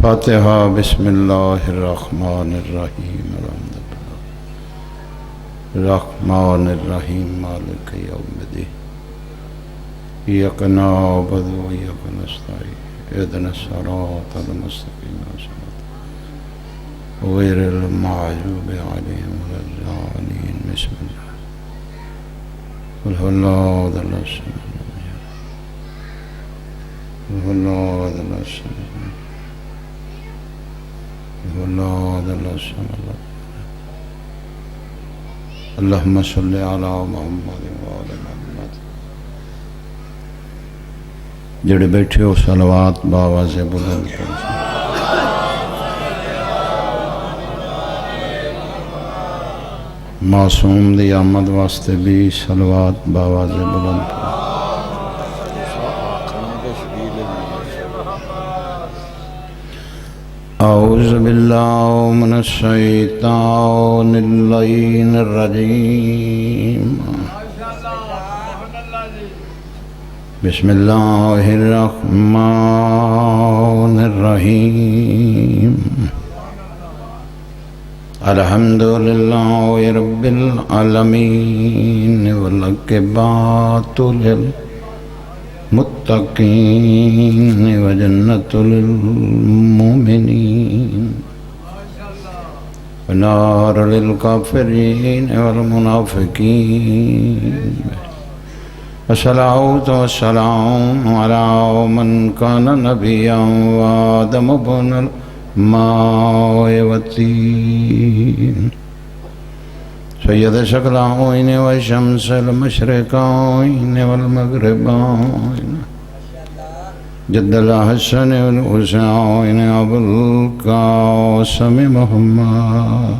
فاتحہ بسم اللہ الرحمن الرحیم الرحمن الرحیم مالک یوم الدین ایاک نعبد و ایاک نستعین اهدنا الصراط المستقیم غیر المغضوب علیہم ولا الضالین بسم اللہ قل هو الله احد الله الصمد قل هو الله احد الله الصمد اللہم صلی علی محمد وعلی محمد. جڑے بیٹھے ہو صلوات باواز بلند کرو. معصوم دی آمد واسطے بھی صلوات باواز بلند کرو. اعوذ باللہ من الشیطان اللعین الرجیم. بسم اللہ الرحمن الرحیم. الحمدللہ رب العالمین والعاقبۃ للمتقین وجنۃ للمؤمنین ونار للکافرین والمنافقین. الصلاۃ والسلام علی من کان نبیا وآدم بن الماء والطین سید ثقلین وشمس المشرقین والمغربین جد الحسن والحسین ابو القاسم محمد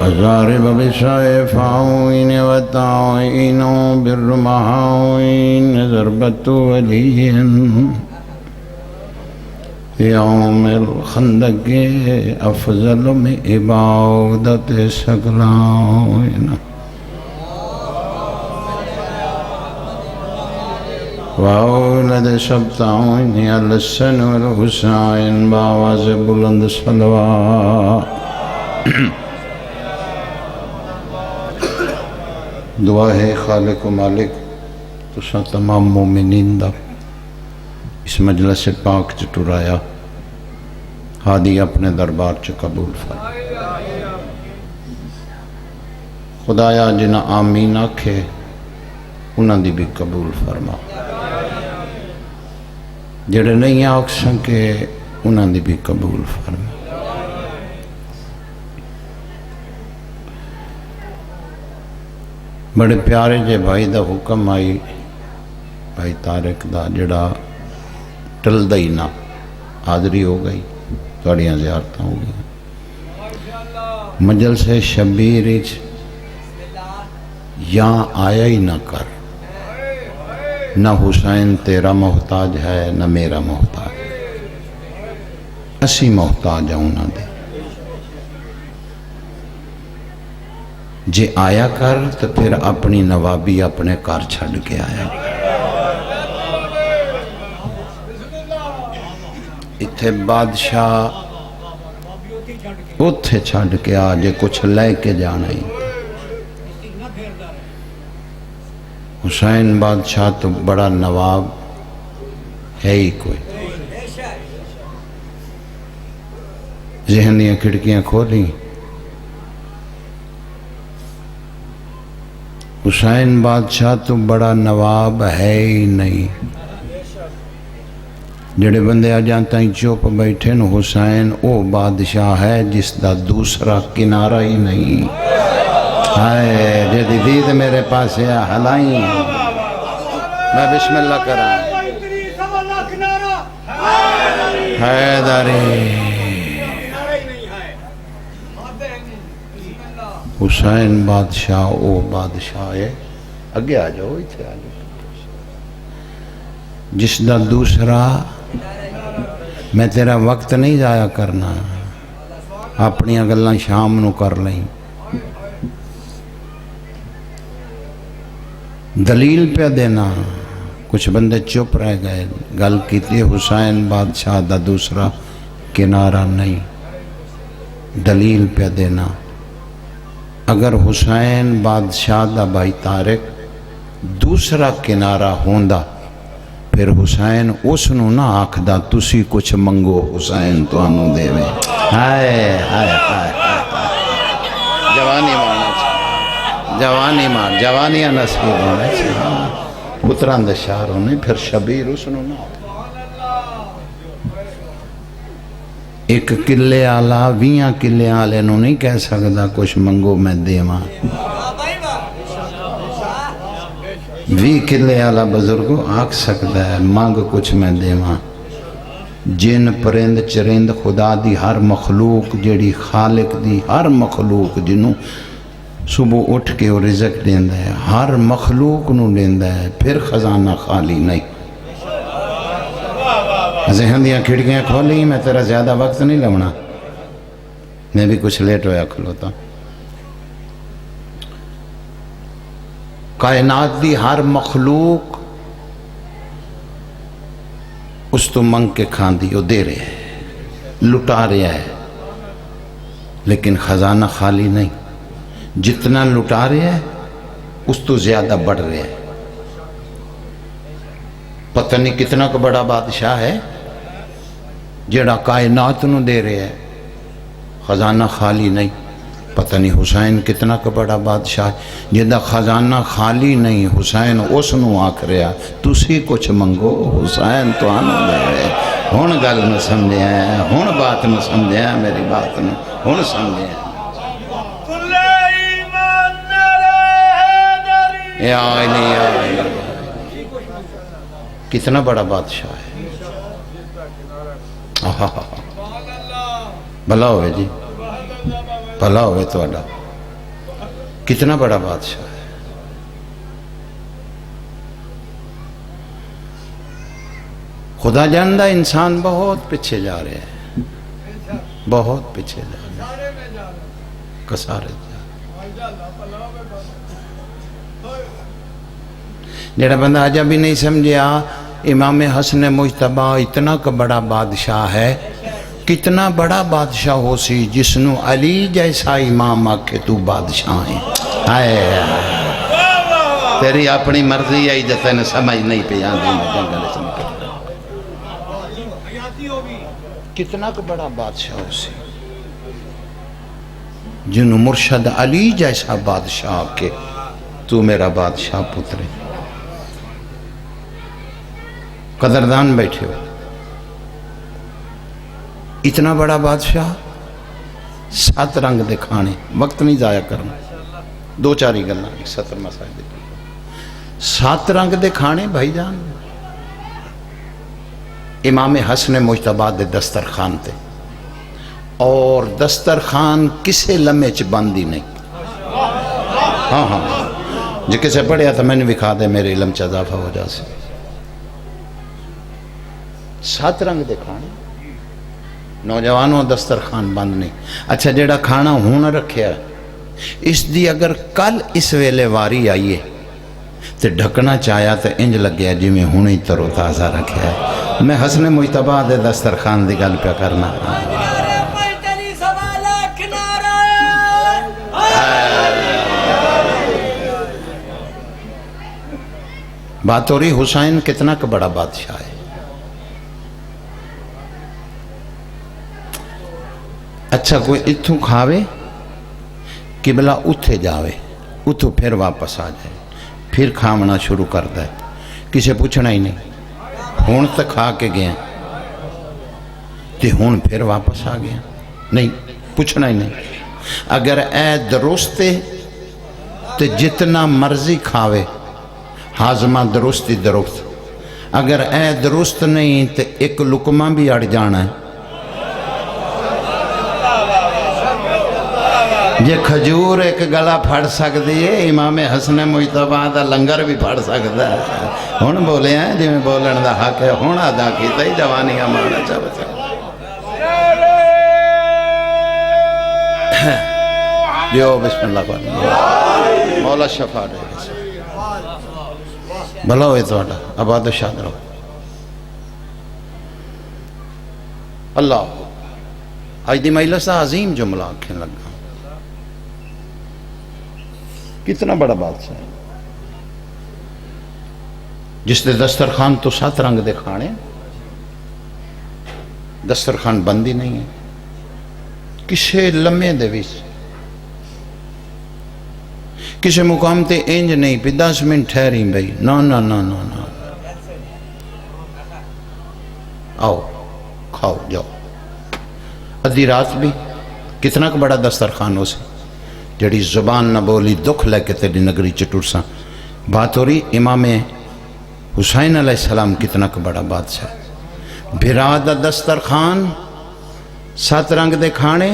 أضارب بالسيفين والطاعين بالرمحين ضربة ولي يوم الخندق أفضل من عبادة الثقلين وأولد سبطين الحسن والحسين بآواز بلند صلوات. دعا ہے خالق و مالک تساں تمام مومنین دا اس مجلس پاک چ ٹرایا ہادی اپنے دربار چ قبول فرما. خدایا جنہ آمین آکھے انہاں دی بھی قبول فرما. جڑے نہیں آکھ سکے انہاں دی بھی قبول فرما. بڑے پیارے جے بھائی دا حکم آئی بھائی طارق دا جڑا ٹل دئی نہ حاضری ہو گئی تھوڑیاں زیارتاں ہو گئی. مجلس شبیر یہاں آیا ہی نہ کر. نہ حسین تیرا محتاج ہے نہ میرا محتاج. اسی محتاج ہوں نہ دے. جے آیا کر تو پھر اپنی نوابی اپنے کار چھڑ کے آیا کر. اتھے بادشاہ اتھے چھڑ کے آ جے کچھ لے کے جانا ہی. حسین بادشاہ تو بڑا نواب ہے ہی کوئی. ذہنیاں کھڑکیاں کھولیں. حسین بادشاہ تو بڑا نواب ہے ہی نہیں. جڑے بندے آ جانتا ہی چوپ بیٹھے نو حسین او بادشاہ ہے جس دا دوسرا کنارہ ہی نہیں. ہائے جدی دید میرے پاس ہے ہلائیں میں بسم اللہ کراں. حیدری حسین بادشاہ او بادشاہ ہے. اگے آ جاؤ اتھے آ جاؤ. جس دا دوسرا میں تیرا وقت نہیں ضائع کرنا. اپنی گلاں شام نو کر لیں. دلیل پہ دینا کچھ بندے چپ رہ گئے. گل کیتی حسین بادشاہ دا دوسرا کنارہ نہیں. دلیل پہ دینا. اگر حسین بادشاہ دا بھائی طارق دوسرا کنارہ ہوندا پھر حسین اس نو نہ آکھدا تسی کچھ منگو حسین تو انو دے میں. ہائے ہائے ہائے جوانی مارنا چاہیے. جوانی مار جوانی نصیب ہونا چاہیے. پتران دے شہر ہونے پھر شبیر اس نو نہ. ایک قلعے آلا 20 قلعے آلے نو نہیں کہہ سکتا کچھ منگو میں دیواں. 20 قلعے آلا بزرگو آکھ سکتا ہے مانگ کچھ میں دیواں. جن پرند چرند خدا دی ہر مخلوق جیڑی خالق دی ہر مخلوق جنوں صبح اٹھ کے وہ رزق دیندہ ہے ہر مخلوق نو دیندہ ہے. پھر خزانہ خالی نہیں. ذہن دیاں کھڑکیاں کھولی. میں تیرا زیادہ وقت نہیں لگنا. میں بھی کچھ لیٹ ہویا کھلوتا. کائنات دی ہر مخلوق اس تو منگ کے کھان دی وہ دے رہے ہے لٹا رہے ہے لیکن خزانہ خالی نہیں. جتنا لٹا رہے ہے اس تو زیادہ بڑھ رہے ہے. پتہ نہیں کتنا کو بڑا بادشاہ ہے جڑا کائنات نو دے رہے ہے خزانہ خالی نہیں. پتہ نہیں حسین کتنا کا بڑا بادشاہ جدا خزانہ خالی نہیں. حسین اس نو آکھ رہا تسی کچھ منگو حسین تو آنو دے رہے. ہون گل نہ سمجھے ہیں ہون بات نہ سمجھے ہیں میری بات نہ ہون سمجھے ہیں. یا علی یا علی کتنا بڑا بادشاہ ہے. بھلا ہوئے جی بھلا ہوئے تو اڈا کتنا بڑا بادشاہ ہے. خدا جاندہ انسان بہت پیچھے جا رہے ہیں بہت پیچھے جا رہے ہیں. کسارے جڑا بندہ آجا بھی نہیں سمجھیا امام حسن مجتبی اتنا کا بڑا بادشاہ ہے. کتنا بڑا بادشاہ ہو سی جس نو علی جیسا امام آکھے تو بادشاہ ہیں. آئے تیری اپنی مرضی آئی جتے نے سمجھ نہیں پہ آندھی میں جنگل سمجھ کتنا کا بڑا بادشاہ ہو سی جنو مرشد علی جیسا بادشاہ آکھے تو میرا بادشاہ پترے. قدردان بیٹھے ہو. اتنا بڑا بادشاہ 7 رنگ دکھانے. وقت نہیں ضائع کرنا. 2-4 ہی گلنا 70 مسائل دے 7 رنگ دکھانے بھائی جان. امام حسن مجتبی دے دسترخوان تے اور دسترخوان کسے لمحے چ بندی نہیں. ہاں ہاں جی کسے پڑھیا تو میں نے دکھا دے میرے علم چ اضافہ ہو جا سے. 7 رنگ دکھانے. نوجوانوں دسترخوان بند نہیں. اچھا جیڑا کھانا ہون رکھیا اس دی اگر کل اس ویلے واری آئیے تو ڈھکنا چاہیا تو انج لگیا جی میں ہون ہی ترو تازہ رکھیا ہے. میں حسن مجتبی دے دسترخوان دی گل پہ کرنا. بات ہو رہی حسین کتنا کا بڑا بادشاہ ہے. اچھا کوئی اتھوں کھاوے قبلہ اتھے جاوے اتھوں پھر واپس آ جائے پھر کھامنا شروع کر دے کسے پوچھنا ہی نہیں. ہون تک کھا کے گیا تے ہون پھر واپس آ گیا نہیں پوچھنا ہی نہیں. اگر اے درستے تے جتنا مرضی کھاوے ہاضمہ درستی درست. اگر اے درست نہیں تے ایک لقمہ بھی اڑ جانا ہے. جے کھجور ایک گلا پھڑ سکتی ہے امام حسن مجتبی دا لنگر بھی پھڑ سکتا ہے. ہون بولے ہیں جی میں بولن دا حق ہے ہون ادا کیتا ہی جوانیاں مارنا چاہتا جو بسم اللہ پڑھنا مولا شفا دے. بھلا ہوئے تھوڑا آباد و شاد رہو. اللہ اج دی مجلس دا عظیم جملہ آکھن لگا. کتنا بڑا بادشاہ ہے جس دے دسترخوان تو 7 رنگ دے کھانے. دسترخوان بند ہی نہیں ہے کسے لمحے دے وچ کسے مقام تے انج نہیں پہ 10 منٹ ٹھہری بھائی نا نا نا نا نا آؤ کھاؤ جاؤ. ادھی رات بھی کتنا کا بڑا دسترخوان ہو سے جڑی زبان نہ بولی دکھ لے کے تیری نگری چٹرساں. بات ہو رہی امام حسین علیہ السلام کتنا کا بڑا بادشاہ. بھرا دا دسترخوان 7 رنگ دے کھانے.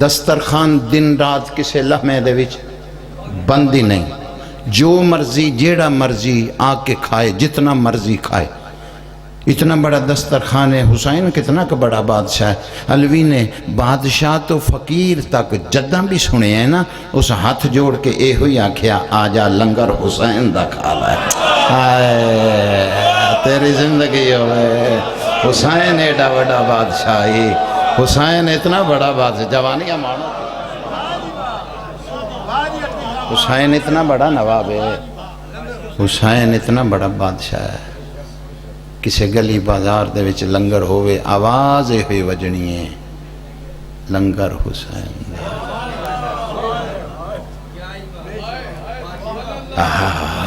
دسترخوان دن رات کسے لمحے دے وچ بند ہی نہیں. جو مرضی جیڑا مرضی آ کے کھائے جتنا مرضی کھائے. اتنا بڑا دسترخوان ہے. حسین کتنا کا بڑا بادشاہ ہے. علوی نے بادشاہ تو فقیر تک جداں بھی سنے ہیں نا اس ہاتھ جوڑ کے اے ہوئی آکھیا آجا لنگر حسین دا کھا لائے. تیری زندگی ہوئے حسین ایڈا بڑا بادشاہی. حسین اتنا بڑا بادشاہ جوانیاں مانو. حسین اتنا بڑا نواب ہے. حسین اتنا بڑا بادشاہ ہے. کسے گلی بازار دے وچ لنگر ہوئے آواز ہوئی وجنی ہے لنگر حسین.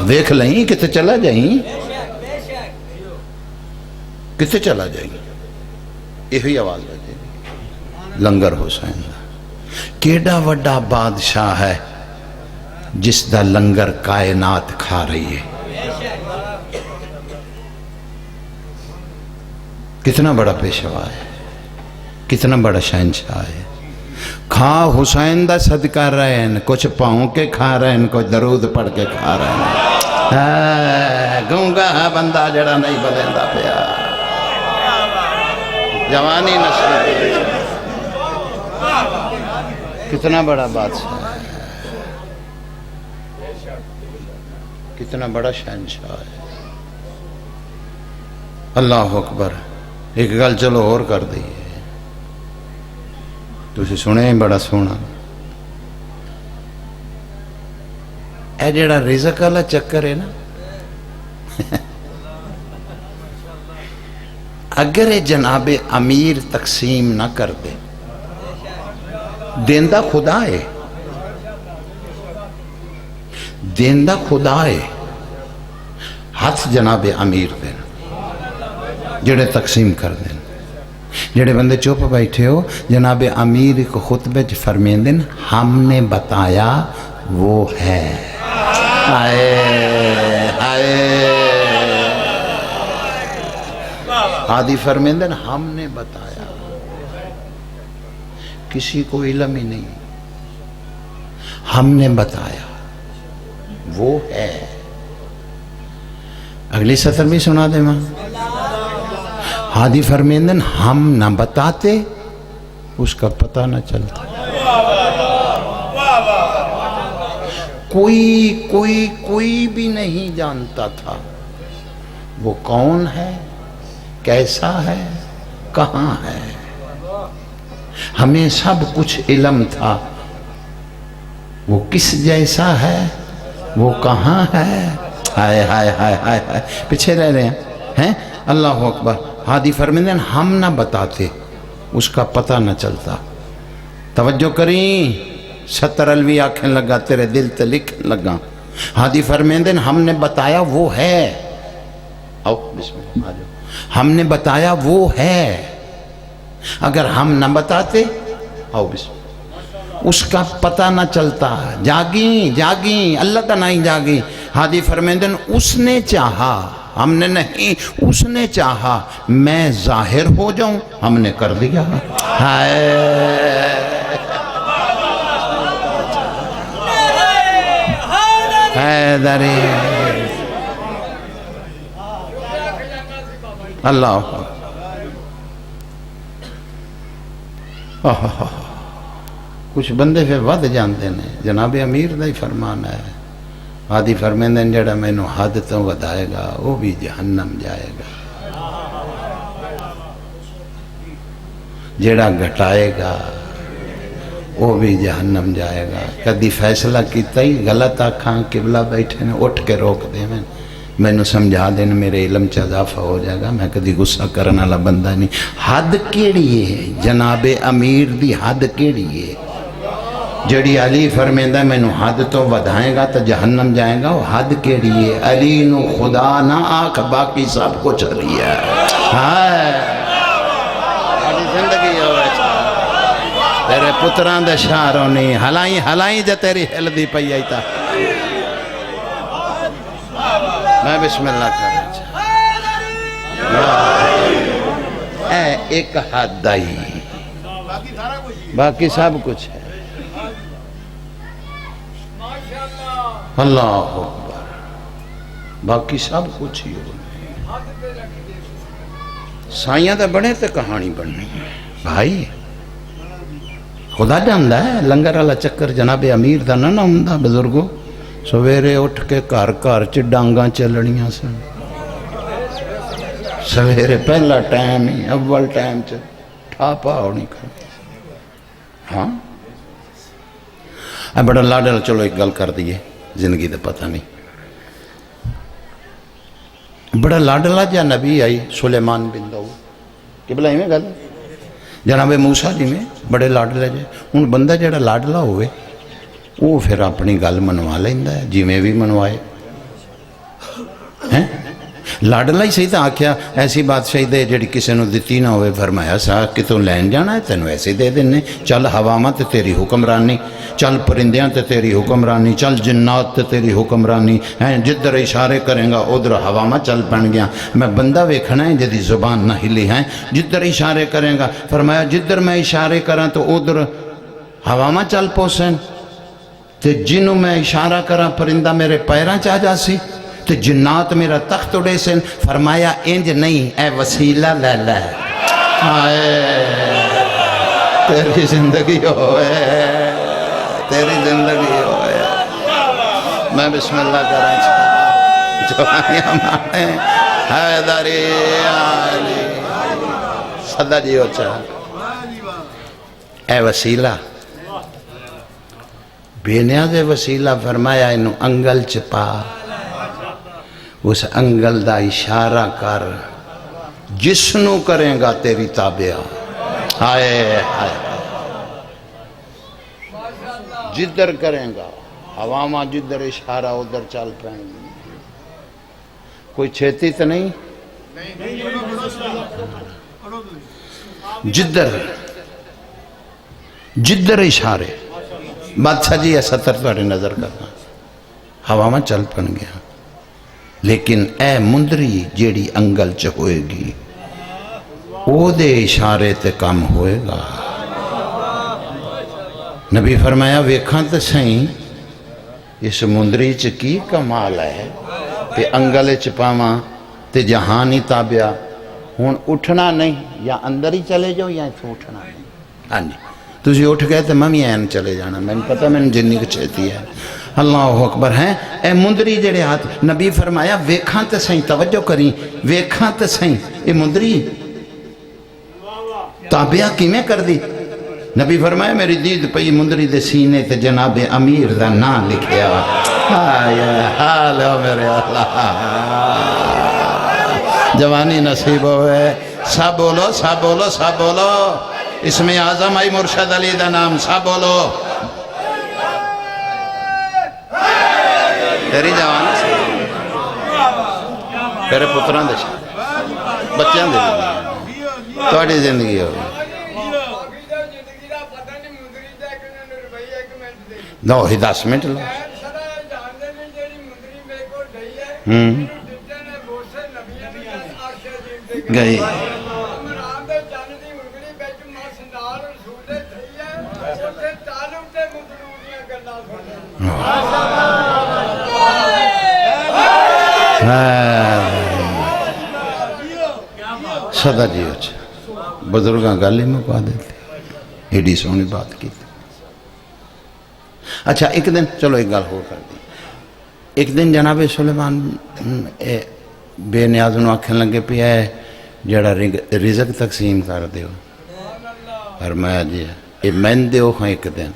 دیکھ لیں کتے چلا جائیں کتے چلا جائیں یہ ہوئی آواز بجے لنگر حسین. کیڑا وڈا بادشاہ ہے جس دا لنگر کائنات کھا رہی ہے. کتنا بڑا پیشوا ہے کتنا بڑا شہنشاہ ہے. کھا حسین دا صدقہ رہے ہیں کچھ پاؤں کے کھا رہے ہیں کچھ درود پڑھ کے کھا رہے ہیں. گونگا ہے بندہ جڑا نہیں بلیندہ پیا. جوانی نسل کتنا بڑا بادشاہ ہے کتنا بڑا شہنشاہ ہے. اللہ اکبر. ایک گل چلو اور کر دئیے تسی سنے بڑا سونا. اے جڑا رزق والا چکر ہے نا اگر جناب امیر تقسیم نہ کر دے دیندہ خدا ہے دیندہ خدا ہے. ہاتھ جناب امیر دینا جڑے تقسیم کر دیں. جڑے بندے چوپ بیٹھے ہو جناب امیر کو خطبے فرمین دیں ہم نے بتایا وہ ہے. آئے آئے آدھی فرمین دیں ہم نے بتایا. کسی کو علم ہی نہیں. ہم نے بتایا وہ ہے. اگلی سطر بھی سنا دے ماں. ہادی فرمیندن ہم نہ بتاتے اس کا پتہ نہ چلتا. کوئی بھی نہیں جانتا تھا وہ کون ہے کیسا ہے کہاں ہے. ہمیں سب کچھ علم تھا وہ کس جیسا ہے وہ کہاں ہے. ہائے ہائے ہائے ہائے ہائے پیچھے رہ رہے ہیں. اللہ اکبر. ہادی فرمیندن ہم نہ بتاتے اس کا پتہ نہ چلتا. توجہ کریں. 70 علوی آنکھیں لگا تیرے دل تے لکھن لگا. ہادی فرمیندن ہم نے بتایا وہ ہے. آؤ بسم اللہ آجو. ہم نے بتایا وہ ہے. اگر ہم نہ بتاتے آؤ بسم اللہ اس کا پتہ نہ چلتا. جاگیں جاگیں اللہ کا نہیں جاگیں. ہادی فرمیندن اس نے چاہا ہم نے نہیں اس نے چاہا میں ظاہر ہو جاؤں ہم نے کر دیا. حیدری اللہ. کچھ بندے پھر ود جانتے ہیں جناب امیر دا ہی فرمان ہے آدھی فرمیندے ہیں جڑا مینوں حد تو ودائے گا وہ بھی جہنم جائے گا، جڑا گھٹائے گا وہ بھی جہنم جائے گا۔ کدی فیصلہ کیتا ہی غلط آکھاں قبلہ بیٹھے نے اٹھ کے روک دے میں نو سمجھا دین، میرے علم چ اضافہ ہو جائے گا، میں کدی غصہ کرنے والا بندہ نہیں۔ حد کیڑی ہے جناب امیر دی، حد کیڑی ہے جڑی علی فرمیندہ میں نو حد تو ودھائے گا تو جہنم جائے گا، وہ حد کیڑی ہے؟ علی نو خدا نہ آکھ، باقی سب کچھ علی ہے۔ ہائے زندگی تیرے پتران دے شاروں نہیں ہلائیں جا تیری ہل دی پئی آئی تا۔ میں بسم اللہ کرنا چاہتا، اے ایک حد آئی، باقی سب کچھ ہے۔ اللہ اکبر، باقی سب کچھ ہی ہو۔ سائیاں تے بڑے تے کہانی بننی بھائی، خدا جاندہ ہے لنگر والا چکر جناب امیر دا نہ ہوندا بزرگو۔ سویرے اٹھ کے گھر گھر چ ڈانگاں چلنیاں سن، سویرے پہلا ٹائم ہی اول ٹائم چ ٹھاپا ہونی کر۔ ہاں اے بڑا لاڈل، چلو ایک گل کر دیئے، زندگی دا پتہ نہیں۔ بڑا لاڈلہ جا نبی آئی سلیمان بن داؤد، قبلہ ہی میں گل جناب موسیٰ جی میں بڑے لاڈلے جے، ان بندہ جڑا لاڈلہ ہوئے وہ پھر اپنی گل منوا لیندہ ہے، جی میں بھی منوائے ہیں۔ لاڈلہ ہی صحیح تھا آکھیا ایسی بادشاہی دے جڑی کسے نو دیتی نہ ہوئے، فرمایا سا کہ تو لین جانا ہے تینوں ایسے دے دینے، چل ہواما تے تیری حکمرانی، چل پرندیاں تے تیری حکمرانی، چل جنات تے تیری حکمرانی ہیں، جدھر اشارے کریں گا ادھر ہواما چل پن گیا۔ میں بندہ ویکھنا ہے جدی زبان نہ ہلی ہیں، جدھر اشارے کریں گا، فرمایا جدھر میں اشارے کریں تو ادھر ہواما چل پوسیں، تے جنوں میں اشارہ کریں پرندہ میرے پیراں چاہ جاسی، تو جنات میرا تخت اڑے سن۔ فرمایا انج نہیں، اے وسیلہ لے لے، تیری زندگی ہوئے، تیری زندگی ہوئے۔ میں بسم اللہ کریں جوانیاں مانے حیدری علی صدا جی ہو چاہ، اے وسیلہ بے نیاز وسیلہ، فرمایا انہوں انگل چپا، اس انگل دا اشارہ کر، جسنو کریں گا تیری تابعہ، ہائے ہائے جدھر کریں گا ہواما، جدھر اشارہ ادھر چل پائیں گے۔ کوئی چھیتی تو نہیں، جدھر اشارے بادشاہ جی ایسا تر نظر کرنا، ہواما چل پن گیا۔ لیکن اے مندری جیڑی انگل چ ہوئے گی، او دے اشارے تے کم ہوئے گا۔ نبی فرمایا ویکھاں تے سہیں اس مندری چ کی کمال ہے تے انگل چ پاواں تے جہانی تابعہ، ہون اٹھنا نہیں، یا اندر ہی چلے جاؤ یا اتھوں اٹھنا نہیں۔ ہاں جی تُسی اٹھ گئے تو میں این چلے جانا، میں نے پتہ میں نے جنی کو چھیتی ہے۔ اللہ اکبر ہیں، اے مندری جڑے ہاتھ، نبی فرمایا ویکھاں تے سہیں، توجہ کریں، ویکھاں تے سہیں، اے مندری تابعہ کیمیں کر دی؟ نبی فرمایا میری دید پئی مندری دے سینے تے جناب امیر دا نام لکھیا، حال ہو میرے اللہ، جوانی نصیب ہوئے، سب بولو سب بولو سب بولو، اسم اعظم آئی مرشد علی دا نام، سب بولو، تیری جوانی سے تیرے پتران دے بچیاں دے زندگی توڑی زندگی ہوئی، نو ہی 10 منٹ لو گئی صدا جی اچھا بزرگاں گل ہی مکا دیتے، ایڈی سونی بات کی۔ اچھا ایک دن چلو ایک گل ہو کر دی، ایک دن جناب سلیمان بے نیاز نو آکھن لگے پیا ہے جڑا رزق تقسیم کر دیو، فرمایا جی یہ میں دیو ہاں ایک دن۔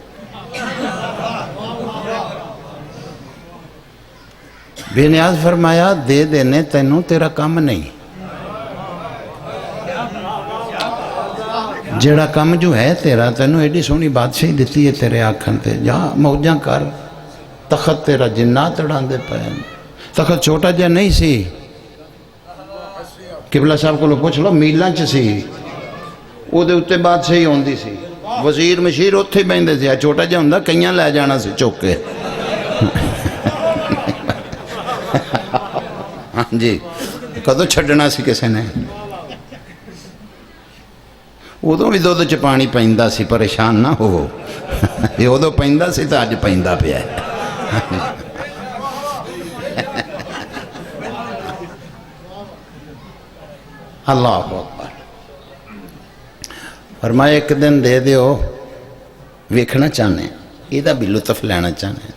بے نیاز فرمایا دے دینے تینوں تیرا کام نہیں، جڑا کام جو ہے تیرا تینوں ایڈی سونی بادشاہی دیتی ہے تیرے آکھن تے، جا موجاں کر، تخت تیرا جنات اڑان دے پہن، تخت چھوٹا جا نہیں سی، قبلہ صاحب کو لو پوچھ لو میلاں چ سی، او دے اتے بادشاہی ہوندی سی، وزیر مشیر اتھے بیندے سی، چھوٹا جا ہوندا کئیاں لے جانا سی چوکے۔ ہاں جی کدو چھڈنا سی کسے نے، ادو بھی دودھ چ پانی پیندا سی، پریشان نہ ہو، یہ ادو پیندا سی تو اج پیندا پیا ہے۔ اللہ اکبر۔ فرمایا ایک دن دے دیو، ویکھنا چاہنے یہ بھی لطف لینا چاہنے۔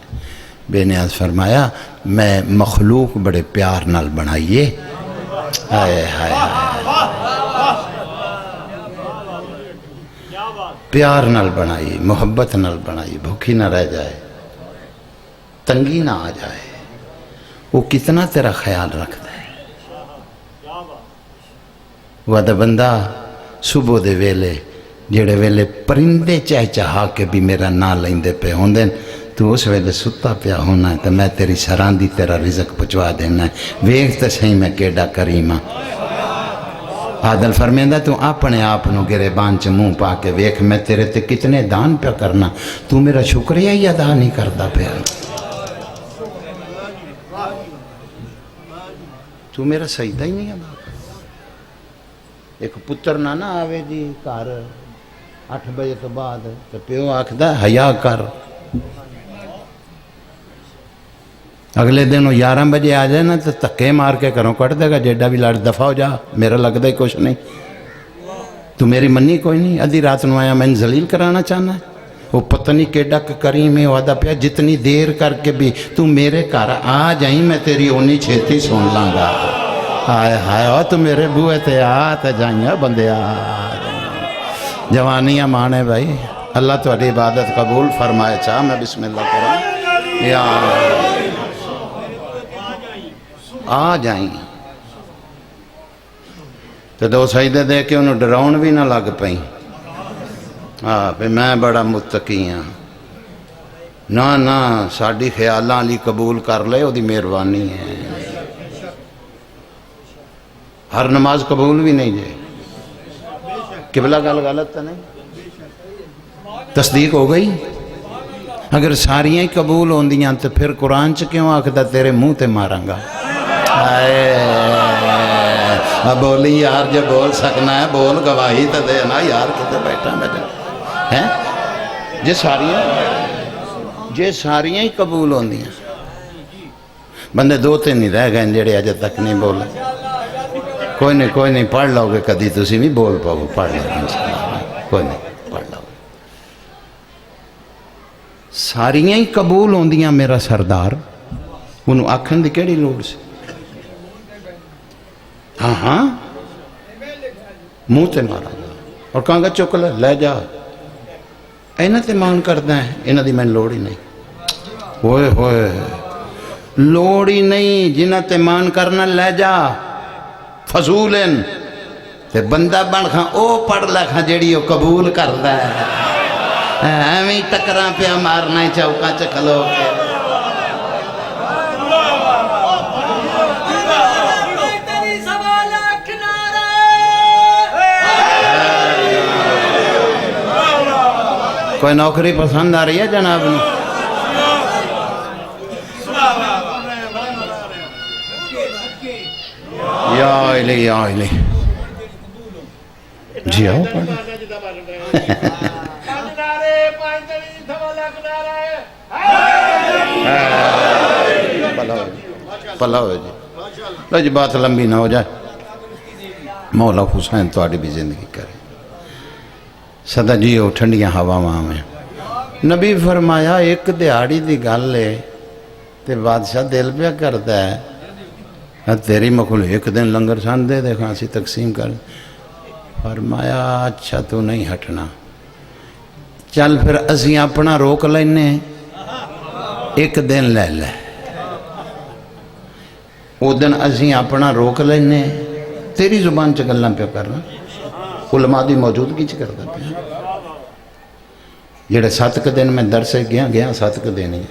بے نیاز فرمایا میں مخلوق بڑے پیار نال بنائیے، ہائے ہائے پیار نال بنائی، محبت نال بنائی، بھوکی نہ رہ جائے، تنگی نہ آ جائے، وہ کتنا تیرا خیال رکھتا ہے۔ وہ دا بندہ صبح دے ویلے جڑے ویلے پرندے چہچہا کے بھی میرا نا لیندے پہ ہوندن، تو اس ویلے ستا پیا ہونا ہے تو میں تیری سراندی تیرا رزق پچوا دینا ہے، ویکھ تے صحیح میں کیڈا کریمہ۔ عادل فرمیندہ تو اپنے آپ نو گریبان چ منہ پا کے ویکھ میں تیرے تے کتنے دان پہ کرنا، تو میرا شکریہ ہی ادا نہیں کرتا پیا، تو میرا سجدہ ہی نہیں ادا کرتا۔ ایک پتر نہ آوے جی گھر 8 بجے تو بعد تو پیو آکھدا حیا کر، اگلے دن وہ 11 بجے آ جائے نا تو تکے مار کے گھروں کٹ دے گا، جیڈا بھی لڑ دفع ہو جا، میرا لگتا ہی کچھ نہیں، تو میری منی کوئی نہیں، ادھی رات نو آیا میں ذلیل کرانا چاہنا ہے۔ وہ پتہ نہیں کیڈا کریم ہے، وعدہ پیا جتنی دیر کر کے بھی تو میرے گھر آ جائیں میں تیری اونی چھیتی سن لاں گا۔ ہائے ہائے او تو میرے بوئے تے آ تے جائیں بندے آ جوانیاں مانے بھائی، اللہ تہاڈی عبادت قبول فرمائے۔ چاہ میں بسم اللہ کروں، یا آ جائیں تو دو سجدے دے کے انہوں ڈراؤن بھی نہ لگ پئیں، ہاں پہ میں بڑا متقی ہاں، نہ ساڈی خیالاں علی قبول کر لے، وہ دی مہربانی ہے۔ ہر نماز قبول بھی نہیں جائے، قبلہ گل غلط تو نہیں، تصدیق ہو گئی؟ اگر ساریاں ہی قبول ہوندیاں تو پھر قرآن چ کیوں آکھدا تیرے منہ تے ماراں گا؟ اب بولی یار جو بول سکنا ہے بول، گواہی تو دے نا یار، کتے بیٹھا میں ہیں جے ساریاں ہی قبول ہوندیاں، بندے دو تین نہیں رہ گئے جڑے اجے تک نہیں بولے، کوئی نہیں پڑھ لو گے کدی تسی بھی بول پاؤ، پڑھ لو گے انشاءاللہ، کوئی نہیں پڑھ لو گے۔ ساریاں ہی قبول ہوندیاں میرا سردار، انہوں آکھن دی کیڑی لوڑ سی؟ ہاں منہ تے مارا گا اور کہاں گا چک لے جا، اینا تے مان کردہ ہے، اینا دی میں لوڑ ہی نہیں، ہوئے لوڑ ہی نہیں، جنہ تے مان کرنا لے جا، فضولن تے بندہ بن کھاں او پڑھ لے کھاں جیڑی او قبول کردہ ہے، ہمیں ٹکراں پہ مارنا ہی چوکاں چکھلو کے۔ کوئی نوکری پسند آ رہی ہے جناب نے؟ یا الہی جی آؤ پڑھ پلا ہوئے جی، لو جی بات لمبی نہ ہو جائے، مولا حسین تھوڑی بھی زندگی کرے، سدا جیو ٹھنڈیاں ہواواں میں۔ نبی فرمایا ایک دیہاڑی دی گل ہے، تے بادشاہ دل پہ کرتا ہے تیری مخلوق ایک دن لنگر سان دے دیکھا اسی تقسیم کر. فرمایا اچھا تو نہیں ہٹنا, چل پھر اسی اپنا روک لینے, ایک دن لے لے. وہ دن اسی اپنا روک لینے, تیری زبان چ گلاں پہ کرنا, علماء دی موجودگی چ کردا پیا. جڑے 7 دن میں درسے گیا 7 دن ہی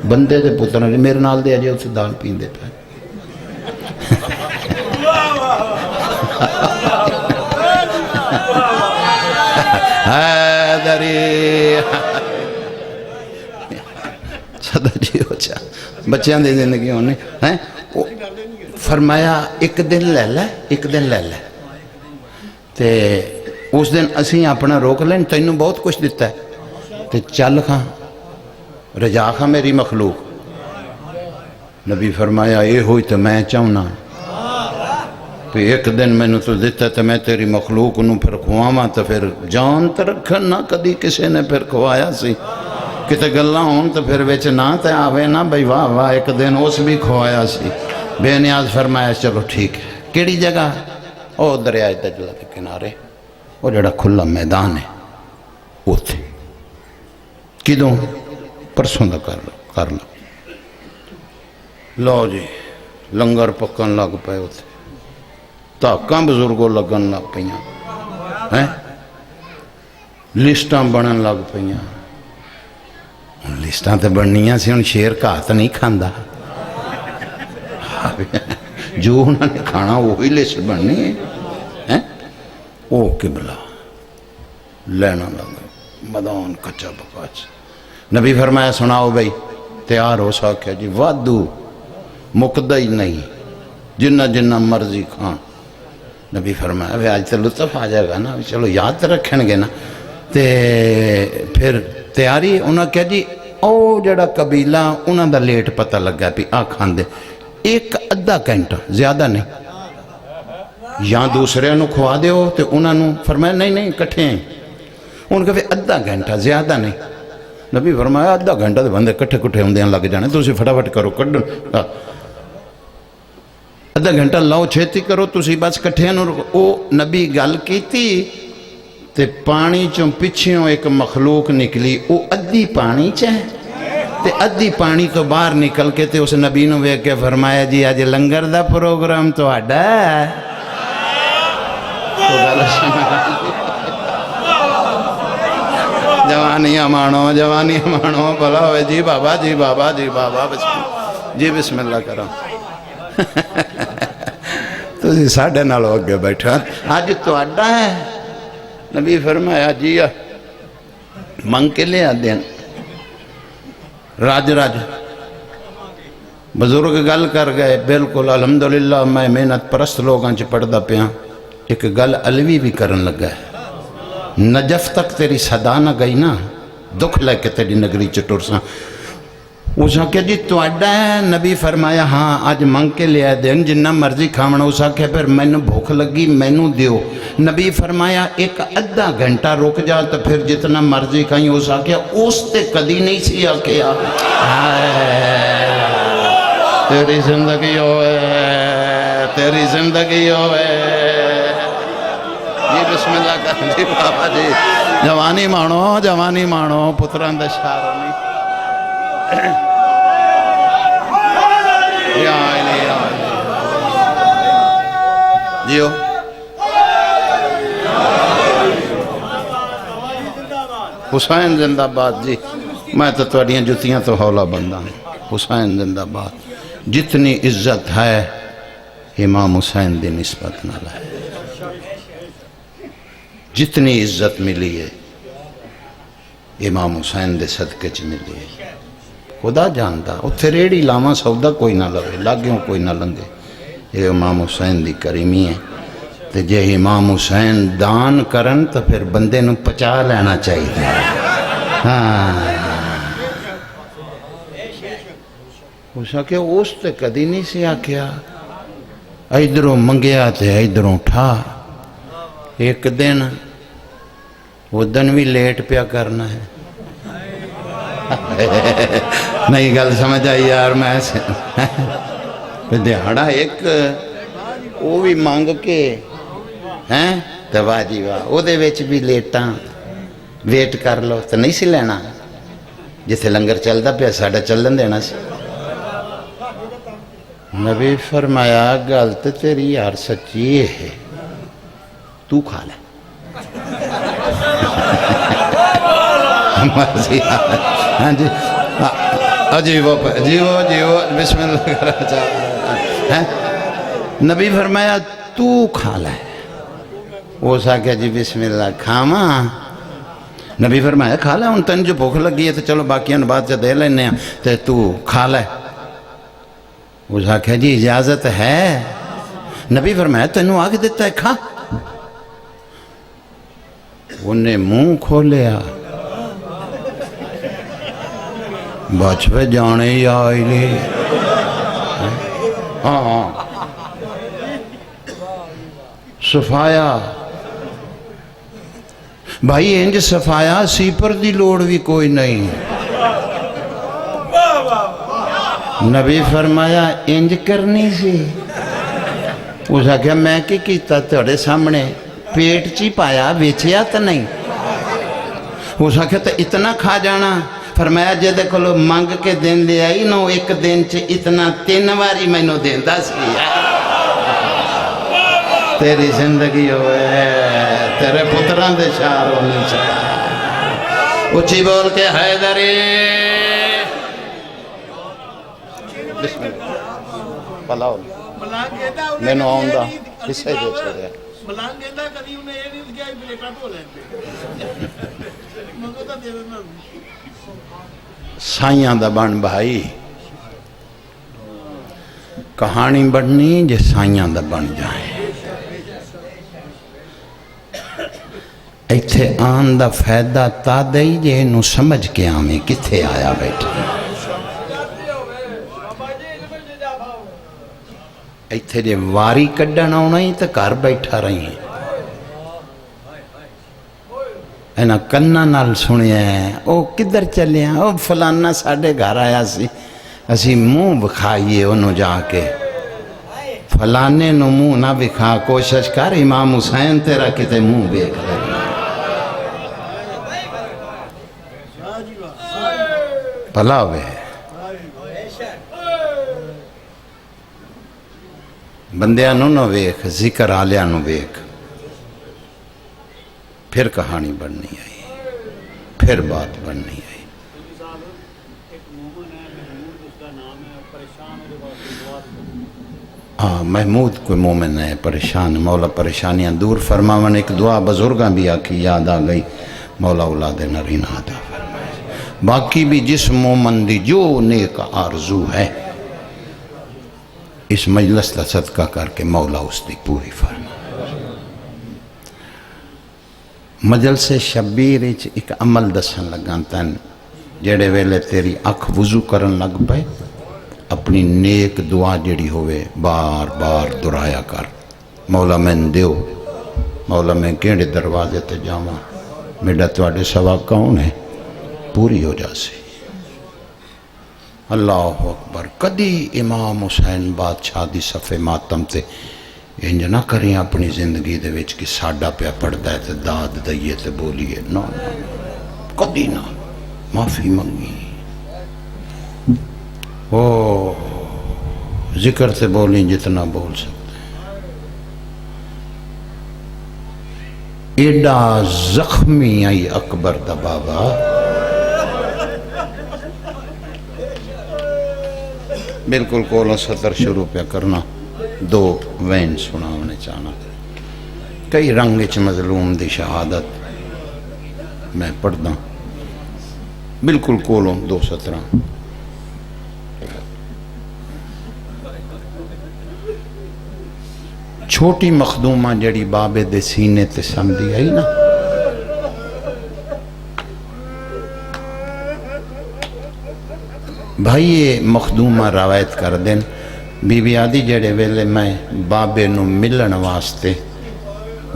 بندے دے پتر نے میرے نال دے اجے اس دال پیندے پے. صدا جی ہو چا بچیاں دی زندگی ہونے ہیں. فرمایا ایک دن لے لے, ایک دن لے لے, تے اس دن اسی اپنا روک لیں, تینوں بہت کچھ دیتا ہے, تے چل کھاں رجا کھاں میری مخلوق. نبی فرمایا اے ہوئی تو میں چاہنا کہ ایک دن میں نے تو دیتا تو میں تیری مخلوق نو پھر کھواما, تو پھر جان تو رکھن نہ کدی کسے نے پھر کھوایا سی, کتے گلاں ہون تو پھر وچ نہ تے آوے نا بھئی واہ واہ ایک دن اس بھی کھوایا سی. بے نیاز فرمایا چلو ٹھیک ہے. کیڑی جگہ؟ او دریائے دجلہ کے کنارے, وہ جڑا کھلا میدان ہے اوتھے. کدوں؟ پرسوں دا کر لو. لو جی لنگر پکن لگ پے اوتھے, تاکاں بزرگوں لگن لگ پئیاں, لسٹاں بنن لگ پئیاں. لسٹاں تے بننیاں سی, ہن شیر گھاہ تے نہیں کھاندا, جو انہوں نے کھانا وہی لسٹ بننی ہے. او قبلہ لینا لگا مدان کچا بکاچ. نبی فرمایا سناؤ بھئی تیار ہو سکیا جی, وادو مقدہ ہی نہیں, جنہ جنہ مرضی کھان. نبی فرمایا وے آج تو لطف آ جائے گا نا, چلو یاد تو رکھن گے نا. تے پھر تیاری انہوں نے کہا جی او جڑا قبیلہ انہوں دا لیٹ پتہ لگا پی آ کھان دے, ایک ادھا گھنٹہ زیادہ نہیں, یا دوسرے انہوں کھوا دے ہو تو انہوں نے فرمایا نہیں کٹھے ہیں. انہوں نے کہا ادھا گھنٹہ زیادہ نہیں. نبی فرمایا ادھا گھنٹہ دے بندے کٹھے کٹھے ہوندے ہیں لگ جانے, تو اسی فٹافٹ کرو کڈن, ادھا گھنٹہ لاؤ چھیتی کرو تسی بس کٹھے ہیں. او نبی گل کیتی تے پانی چوں پچھوں ایک مخلوق نکلی, او ادھی پانی چاہے تے ادھی پانی تو باہر نکل کے تے اس نبی نو ویکھ کے فرمایا جی آج لنگر دا پروگرام تو آڈا ہے. جوانیاں مانو بلا ہوئے جی بابا جی بابا جی بابا جی بسم اللہ کرو. تو ساڑھے نالو اگے بیٹھا آج تو آڈا ہے. نبی فرمایا جی منگ کے لے آدین. راج بزرگ گل کر گئے بالکل الحمدللہ. میں محنت پرست لوگاں چ پڑھدا پیاں, ایک گل علوی بھی کرن لگا ہے. نجف تک تیری صدا نہ گئی نا, دکھ لے کے تیری نگری چ ٹرساں. اس نے کہا جی تو اڈا ہے. نبی فرمایا ہاں آج منگ کے لے آئے دین, جنہ مرضی کھامنا. اس نے کہا پھر میں نے بھوک لگی میں نے دیو. نبی فرمایا ایک ادھا گھنٹہ رک جا تو پھر جتنا مرضی کھائیں. اس نے کہا اس تے کدی نہیں سی آکیا تیری زندگی ہوئے, تیری زندگی ہوئے. جی بسم اللہ کر جی بابا جی, جوانی مانو پتران دا شارو نہیں. جیو حسین زندہ باد جی. میں تو تواڈیاں جتیاں تو ہولا بندہ ہوں. حسین زندہ باد. جتنی عزت ہے امام حسین دی نسبت نال ہے, جتنی عزت ملی ہے امام حسین دے صدقے چ ملی ہے. خدا جانتا اتھے ریڑی لاواں سودا کوئی نہ لوے, لاگیوں کوئی نہ لنگے. یہ امام حسین دی کریمی ہے. تے جے امام حسین دان کرن تو پھر بندے نو پچا لینا چاہیے. ہاں اس نے کہا اس تے کدی نہیں سی آکھیا, ادھروں منگیا تے ادھروں ٹھا. ایک دن وہ دن بھی لیٹ پیا کرنا ہے. نہیں گل سمجھ آئی یار میں دہاڑا ایک وہ بھی مانگ کے ہیں تو واہ جی واہ وہ بھی لیٹاں ویٹ کر لو تو نہیں سی لینا جتھے لنگر چلتا پیا ساڈا چلن دینا سی نبی فرمایا گل تو تیری یار سچی ہے تو کھا لے ہاں جی جیو جیو جیو بسم اللہ کرنا چاہ نبی فرمایا تو کھا لے وہ سا کہ جی بسم اللہ کھاواں نبی فرمایا کھا لے ہن تین جو بھوک لگی ہے تو چلو باقیاں بعد چ دے لینے ہیں تو کھا لے اس آخیا جی اجازت ہے نبی فرمایا تینوں آگ دیتا ہے کھا انہیں منہ کھولیا بچ پہ جانے ہی آئی لی ہاں صفایا بھائی انج صفایا سیپر دی لوڑ بھی کوئی نہیں نبی فرمایا انج کرنی سی اس آخیا میں کی کیتا تھوڑے سامنے پیٹ چی پایا ویچیا تو نہیں اس آخیا تو اتنا کھا جانا فرمایا جے دیکھو لو منگ کے دن لے آئی نو ایک دن چ اتنا 3 واری میں نو دیندا سی تیری زندگی ہوئے تیرے پتران دے شعر ہونی چاہیے اچھی بول کے حیدری بسم اللہ پلاؤ میں نو آؤں دا کسے دے چھوڑے سائیاں دا بن بھائی کہانی بڑھنی جے سائیاں دا بن جائیں ایتھے آن دا فیدہ تا دئی جے انہوں سمجھ کے آمیں کتھے آیا بیٹھے ایتھے جے واری کڈن آنا ہی تو گھر بیٹھا رہی ہیں اینا کننا نال سنیا ہے او کدھر چلے ہیں او فلانا ساڑھے گھر آیا سی اسی منہ بکھائیے انہوں جا کے فلانے نو منہ نہ بکھا کوشش کر امام حسین تیرا کتے منہ بیک لے پلاوے بندیاں نو ویکھ ذکر آلیاں نو ویکھ پھر کہانی بڑھنی آئی پھر بات بڑھنی آئی ہاں محمود کوئی مومن ہے پریشان مولا پریشانیاں دور فرماون ایک دعا بزرگاں بھی آکھی یاد آ گئی مولا اولاد نرین عطا فرمائے باقی بھی جس مومن دی جو نیک آرزو ہے اس مجلس کا صدقہ کر کے مولا اس دی پوری فرما مجلس شبیر ایک عمل دسن لگا تن جڑے ویلے تیری اکھ وضو کرن لگ پے اپنی نیک دعا جڑی ہوئے بار بار درایا کر مولا میں دیو مولا میں کیڑے دروازے تے جاواں میڈا تواڈے سوا کون ہے پوری ہو جاسی اللہ اکبر کدی امام حسین بادشاہ دی صفے ماتم تے انج نہ کریں اپنی زندگی دے وچ کہ ساڈا پیا پڑھدا ہے تے داد دئیے تے بولیے نہ کدی نہ معافی منگی او ذکر سے بولیں جتنا بول سکتے ہیں ایڈا زخمی آئی اکبر دا بابا بالکل کولوں 70 شروع پہ کرنا 2 وین سناونے چاہنا کئی رنگ چ مظلوم دی شہادت میں پڑھدا بالکل کولوں 2:17 چھوٹی مخدومہ جڑی بابے دے سینے تے سمدھی آئی نا بھائی یہ مخدومہ روایت کر دیں بی بی آدھی جڑے ویلے میں بابے نو ملن واسطے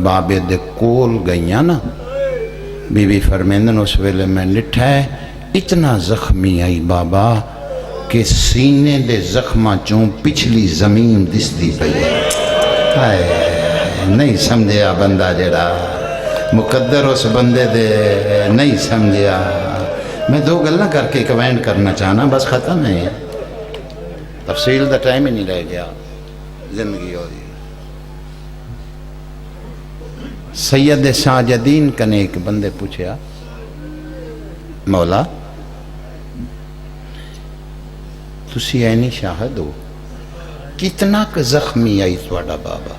بابے دے کول گئیاں نا بی بی فرمیندن اس ویلے میں لٹھا ہے اتنا زخمی آئی بابا کہ سینے دے زخماں چوں پچھلی زمین دستی پئی ہے نہیں سمجھیا بندہ جڑا مقدر اس بندے دے نہیں سمجھیا میں دو گلاں کر کے کمنٹ کرنا چاہنا بس ختم ہے تفصیل دا ٹائم ہی نہیں رہ گیا زندگی ہو گئی سید ساجدین کنے ایک بندے پوچھیا مولا تسی اینی شاہد ہو کتنا کہ زخمی آئی تواڈا بابا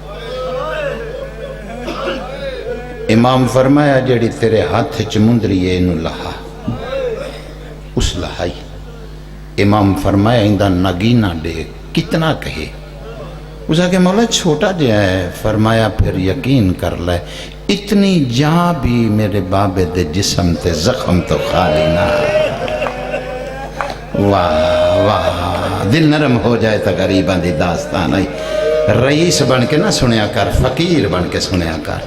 امام فرمایا جڑی تیرے ہاتھ چمندری ہے انہوں لہا اس لہائی امام فرمایا اندہ نگینہ دے کتنا کہے اس کہ مولا چھوٹا جا ہے فرمایا پھر یقین کر لے اتنی جہاں بھی میرے بابے دے جسم تے زخم تو خالی نہ واہ واہ دل نرم ہو جائے تا غریباں دی داستان آئی رئیس بن کے نہ سنیا کر فقیر بن کے سنیا کر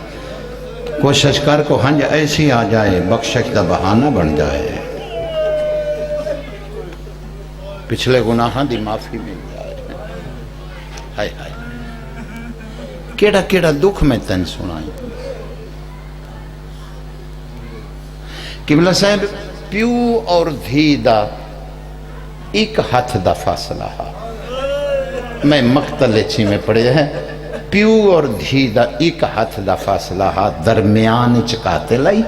کوشش کر کو ہنج ایسی آ جائے بخشش دا بہانہ بن جائے پچھلے گناہاں دی معافی مل جائے ہائے ہائے کیڑا کیڑا دکھ میں تن سنائی قبلہ صاحب پیو اور دھی دا ایک ہاتھ دا فاصلہ ہا میں مقتل اچھی میں پڑھے ہیں پیو اور دھی دا ایک ہاتھ دا فاصلہ ہا درمیان چکاتے لائی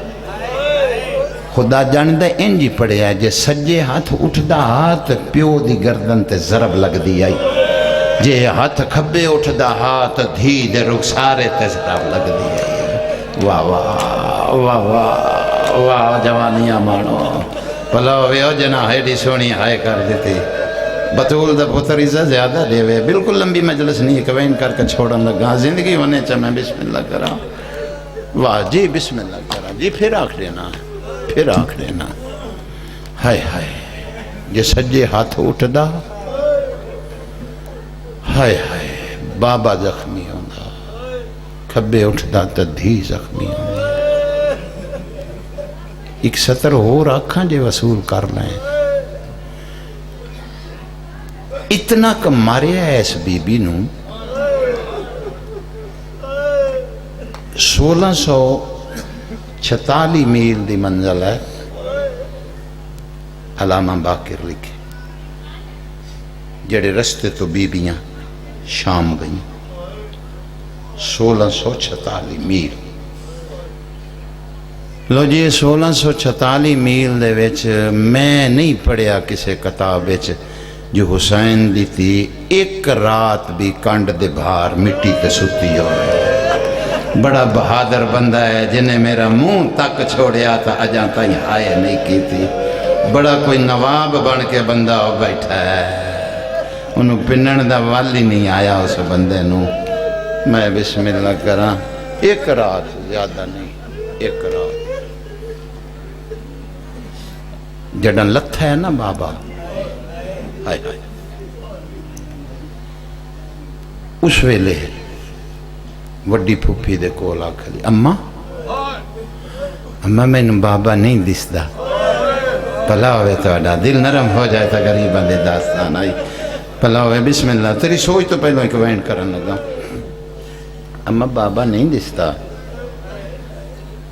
خدا جاندہ انجی پڑھے ہے جے سجے ہاتھ اٹھدا ہاتھ پیو دی گردن تے ضرب لگ دی آئی جے ہاتھ کھبے اٹھدا ہاتھ دھی دے رخسارے تے ضرب لگ دی آئی واہ واہ واہ واہ واہ جوانیاں مانو پلاو ویو جنا ہیڈی سونی ہائے کر دیتی بطول دا پتر عزت زیادہ دے وے بالکل لمبی مجلس نہیں کوین کر کے چھوڑن لگا زندگی ہونے چاہ میں بسم اللہ کرا واہ جی بسم اللہ کرا جی پھر آکھ لینا پھر آکھ لینا ہائے ہائے جے سجے ہاتھ اٹھدا ہائے ہائے بابا زخمی ہوندہ کھبے اٹھدا تا دھی زخمی ہوندہ ایک سطر ہو رکھاں جے وصول کر لیں اتنا کم ماریا ہے اس بی بی نو 1646 میل دی منزل ہے علامہ باقر لکھے جڑے رستے تو بیبیاں شام گئیں 1646 میل لو جی 1646 میل دے ویچ میں نہیں پڑھیا کسے کتاب ویچ جو حسین دی تھی ایک رات بھی کنڈ دے بھار مٹی تے ستی ہوئے بڑا بہادر بندہ ہے جنہیں میرا منہ تک چھوڑیا تھا اجاں تائیں ہائے نہیں کی تھی بڑا کوئی نواب بن کے بندہ ہو بیٹھا ہے انہوں پنن دا والی نہیں آیا اس بندے نو میں بسم اللہ کراں ایک رات زیادہ نہیں ایک رات جڑن لتھا ہے نا بابا ہائے ہائے اس ویلے وڈی پھوپھی دے کولا کھلی اماں میں نے بابا نہیں دسدا پلا ہوئے تو اڈا دل نرم ہو جائے تھا غریباں دے داستان آئی پلا ہوئے بسم اللہ تیری سوچ تو پہلو ایک وینٹ کرن لگا اماں بابا نہیں دسدا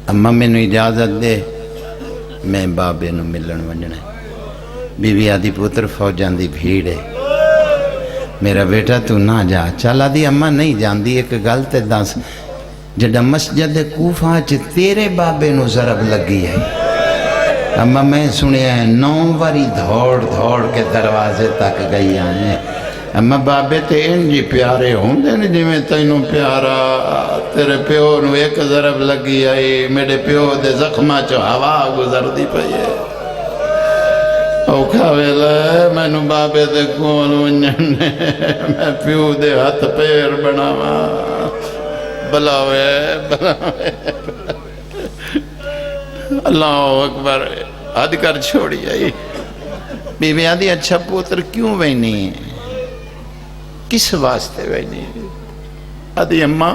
اماں میں نے اجازت دے میں بابے نو ملن ونجنا بی بی آدھی پتر فوجان دی بھیڑ ہے میرا بیٹا تو نہ جا چل آدھی اماں نہیں جان دی ایک غلط دس جڑا مسجد کوفہ چ تیرے بابے نو ضرب لگی ہے اماں میں سنیا ہے 9 واری دھوڑ دھوڑ کے دروازے تک گئی آنے اماں بابے تے انجی پیارے ہوں دے نہیں جی میں تینوں پیارا تیرے پیو نو ایک ضرب لگی آئی میرے پیو دے زخمہ چو ہوا گزر دی پئی ہے اوکھا ویلا ہے میں نو بابے دے کون ونجنے میں پیو دے ہاتھ پیر بناوا بلاوے بلاوے اللہ اکبر حد کر چھوڑی آئی بی بی آدھی اچھا پوتر کیوں وینی ہے کس واسطے وینی ہے آدھی اماں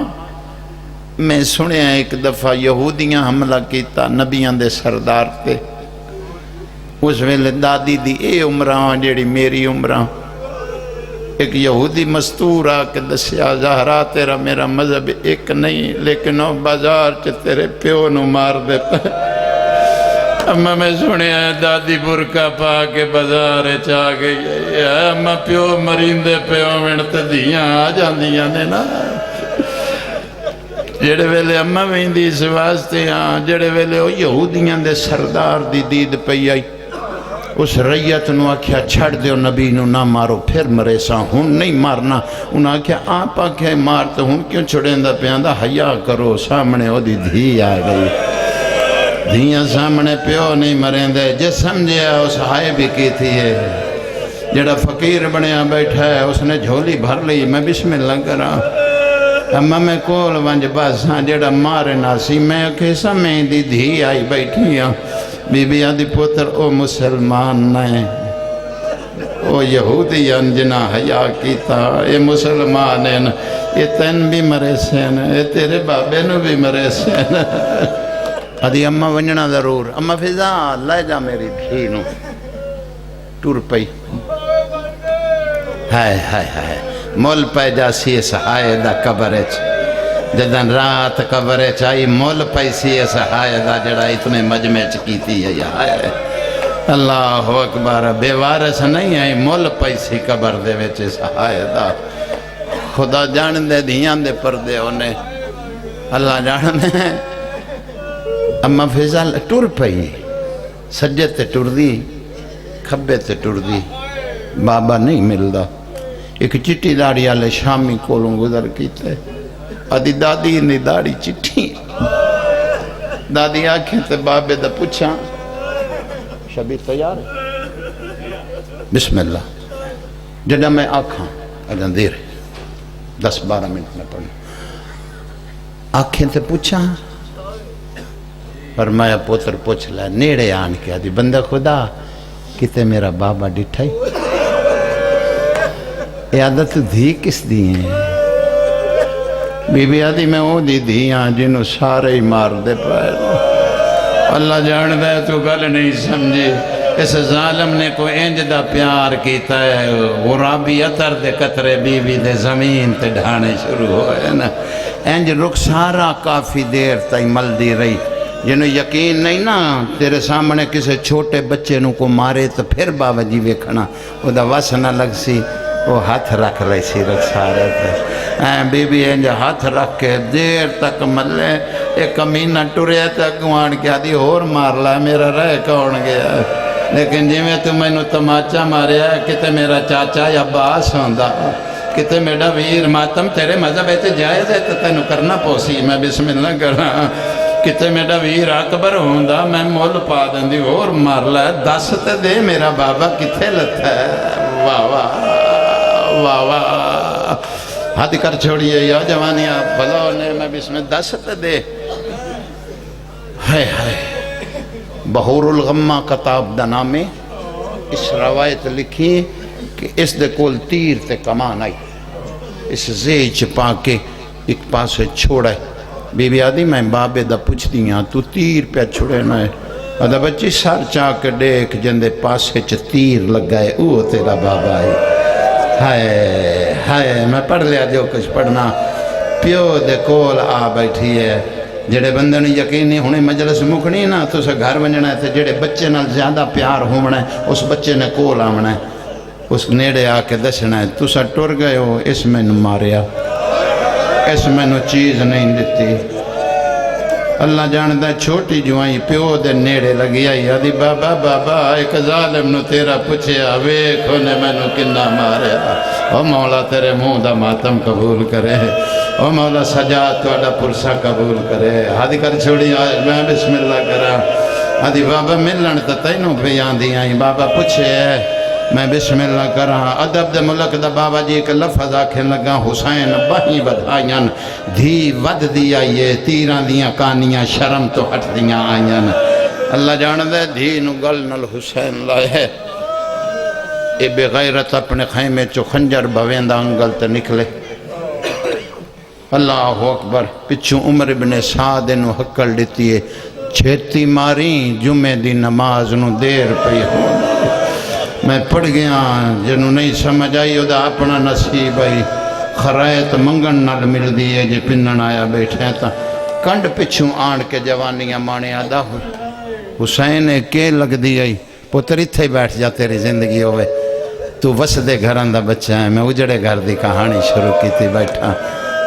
میں سنیا ایک دفعہ یہودیاں حملہ کیتا نبیان دے سردار تے اس ویلے دادی دی اے عمران جیڑی میری عمران ایک یہودی مستور آ کے دسیا زہرا تیرا میرا مذہب ایک نہیں لیکن وہ بازار چ تیرے پیو نو مار دے پہ اما میں سنے آئے دادی برکا پا کے بازار چا گئی اما پیو مریندے پیو منت دیاں آ جاندیاں نے نا جڑے ویلے اما ویندی اس واسطے ہاں جڑے ویلے وہ یہودیاں دے سردار دی دید پئی آئی اس ریت نو آکھیا چھڑ دیو نبی نو نہ مارو پھر مرے سا ہون نہیں مارنا انہوں آکھیا آپ آکھیا مار تو ہون کیوں چھڑیں دا پیاندہ حیاء کرو سامنے وہ دی دھی آ گئی دھیاں سامنے پیو نہیں مریں دے جس سمجھے اس ہائے بھی کی تھی ہے جڑا فقیر بنیا بیٹھا ہے اس نے جھولی بھر لی میں بسم اللہ کرا اما میں کول ونج باساں جڑا مارے ناسی میں کہ سمیں دی دھی آئی بیٹھی ہوں بی بی آدھی پوتر او مسلمان نہیں او یہودی جنا حیاء کیتا اے مسلمان ہیں اے تین بھی مرے سین اے تیرے بابے نو بھی مرے سین آدھی اممہ ونجنا ضرور اممہ فضا لے جا میری دھی نو ٹور پئی ہائے ہائے ہائے مول پہ جا سی اس ہائے دا قبرچ جدن رات قبرچ آئی مول پہ سی اس ہائے دا جڑا اتنے مجمع چکیتی ہے یا ہائے اللہ اکبر بے وارث نہیں آئی مول پہ سی قبر دے وچ اس ہائے دا خدا جان دے دھیاں دے پردے ہونے اللہ جان دے اما فضل ٹور پئی سجے تے ٹور دی کھبے تے ٹور دی بابا نہیں ملدا ایک چٹی داڑی آلے شامی کولوں گزر کیتے آدھی دادی نے داڑی چٹھی دادی آنکھیں تے بابے دا پوچھا شبیر تیار ہے بسم اللہ جڑا میں آنکھاں اجن دیر 10-12 منٹ میں پڑھنا آنکھیں تے پوچھا فرمایا پوتر پوچھ لیا نیڑے آن کے آدھی بندہ خدا کتے میرا بابا ڈٹھائی اے عادت دھی کس دی ہیں بی بی آدھی میں وہ دی دھیاں جنہوں سارے ہی مار دے پائے اللہ جان دے تو گل نہیں سمجھے اس ظالم نے کوئی انج دا پیار کیتا ہے غرابی عطر دے قطرے بی بی دے زمین تے ڈھانے شروع ہوئے نا انج رخسارا کافی دیر تائی مل دی رہی جنہوں یقین نہیں نا تیرے سامنے کسے چھوٹے بچے نو کو مارے تو پھر بابا جی ویکھنا وہ دا وس نہ لگ سی وہ ہاتھ رکھ رہی سی رخسارے پہ بی بی انج ہاتھ رکھ کے دیر تک ملے ایک کمینہ ٹوریا تک وان کیا دی اور مار لائے میرا رہ کون گیا لیکن جی میں تو میں نو تماچا ماریا کتے میرا چاچا یا باس ہوندہ کتے میرا ویر ماتم تیرے مذہب ایتے جائز ہے تو تینو کرنا پوسی میں بسم اللہ کرنا کتے میرا ویر اکبر ہوندہ میں مول پا دیں اور مار لائے دس تے دے میرا بابا کتے لتا ہے واہ واہ واہ واہ ہاتھ کر چھوڑیے یا جوانیاں بھلا ہونے میں بسم اللہ دس تے دے ہائے ہائے بحور الغمہ کتاب دا نامے اس روایت لکھی کہ اس دے کول تیر تے کمان آئی اس زیچ پا کے ایک پاس چھوڑا ہے بی بی آدھی میں بابے دا پوچھ دیاں تو تیر پہ چھوڑے نہ ہے ادھا بچی سار چاہ کے دیکھ جندے پاسے چھ تیر لگائے اوہ تیرا بابا ہے ہائے ہائے میں پڑھ لیا جو کچھ پڑھنا پیو دے کول آ بیٹھی ہے جڑے بندے نے یقین نہیں ہونے مجلس مکھنی نا تو اسے گھر بنجنا ہے جڑے بچے نال زیادہ پیار ہونا ہے اس بچے نے کول آمنا ہے اس نیڑے آ کے دسنا ہے تو سا ٹور گئے ہو اس میں نو ماریا اس میں نو چیز نہیں دیتی اللہ جاندہ چھوٹی جوائیں پیو دے نیڑے لگی آئی آدھی بابا بابا ایک ظالم نو تیرا پوچھیا ویکھو نے میں نو کنہ ماریا او مولا تیرے منہ دا ماتم قبول کرے او مولا سجاد توڑا پرسا قبول کرے ہادی کر چھوڑی آج میں بسم اللہ کرا آدھی بابا ملن تا تینوں پہ آندھی آئیں بابا پوچھے میں بسم اللہ کرا ادب دے ملک دا بابا جی ایک لفظ آکھیں لگا حسین بہی بدھائیاں دھی ود دی آئیے تیران دیاں کانیاں شرم تو ہٹ دیاں آئیاں اللہ جان دے دھی نو گل نل حسین لائے ہے اے بے غیرت اپنے خیمے چو خنجر بویندہ انگل تے نکلے اللہ اکبر پچھو عمر ابن سعد نو حکل دیتی ہے چھیتی ماری جمعے دی نماز نو دیر پئی ہو میں پڑھ گیا جنہوں نہیں سمجھ آئی وہ اپنا نصیب آئی خرائط منگن نال مل دیئے جی پنن آیا بیٹھے تا کنڈ پچھوں آن کے جوانیاں مانے آدھا حسین کے لگ دی آئی پتر اتھے بیٹھ جا تیری زندگی ہوئے تو وسدے گھران دا بچہ ہے میں اجڑے گھر دی کہانی شروع کی تھی بیٹھا